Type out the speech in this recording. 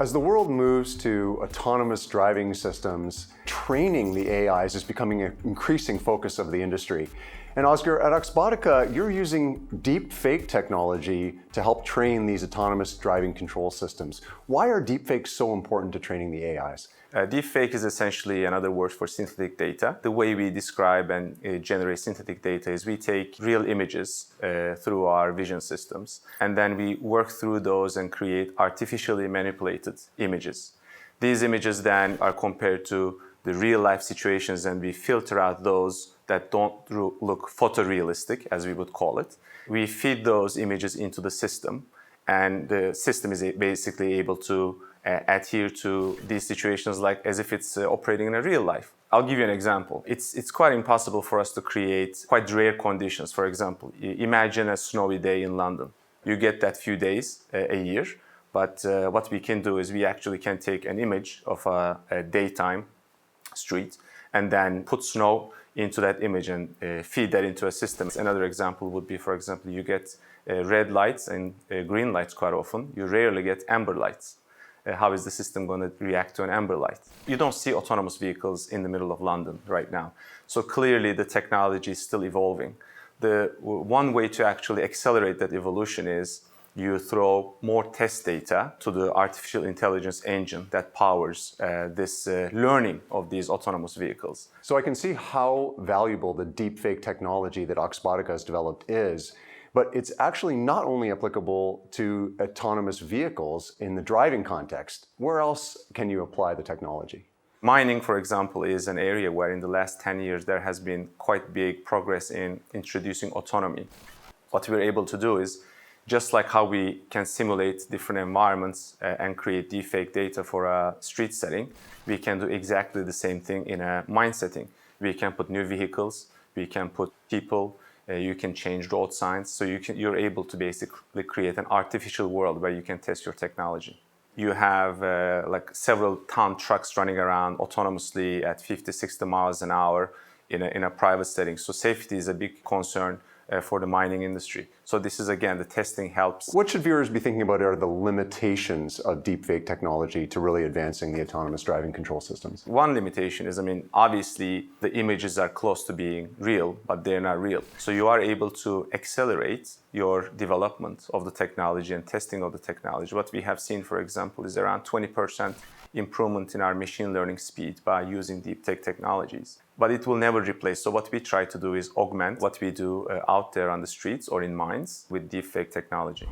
As the world moves to autonomous driving systems, training the AIs is becoming an increasing focus of the industry. And Ozgur, at Oxbotica, you're using Deepfake technology to help train these autonomous driving control systems. Why are deepfakes so important to training the AIs? Deepfake is essentially another word for synthetic data. The way we describe and generate synthetic data is we take real images through our vision systems, and then we work through those and create artificially manipulated images. These images then are compared to the real life situations, and we filter out those that don't look photorealistic, as we would call it. We feed those images into the system, and the system is basically able to adhere to these situations like as if it's operating in a real life. I'll give you an example. It's quite impossible for us to create quite rare conditions. For example, imagine a snowy day in London. You get that few days a year, but what we can do is we actually can take an image of a daytime street and then put snow into that image and feed that into a system. Another example would be, for example, you get red lights and green lights quite often. You rarely get amber lights. How is the system going to react to an amber light? You don't see autonomous vehicles in the middle of London right now. So clearly the technology is still evolving. The one way to actually accelerate that evolution is you throw more test data to the artificial intelligence engine that powers this learning of these autonomous vehicles. So I can see how valuable the deepfake technology that Oxbotica has developed is, but it's actually not only applicable to autonomous vehicles in the driving context. Where else can you apply the technology? Mining, for example, is an area where in the last 10 years there has been quite big progress in introducing autonomy. What we're able to do is, just like how we can simulate different environments and create deepfake data for a street setting, we can do exactly the same thing in a mine setting. We can put new vehicles, we can put people, you can change road signs, so you're able to basically create an artificial world where you can test your technology. You have like several ton trucks running around autonomously at 50, 60 miles an hour in a private setting. So safety is a big concern for the mining industry. So this is, again, the testing helps. What should viewers be thinking about are the limitations of deepfake technology to really advancing the autonomous driving control systems? One limitation is, obviously the images are close to being real, but they're not real. So you are able to accelerate your development of the technology and testing of the technology. What we have seen, for example, is around 20% improvement in our machine learning speed by using deepfake technologies. But it will never replace. So what we try to do is augment what we do out there on the streets or in mines with deepfake technology.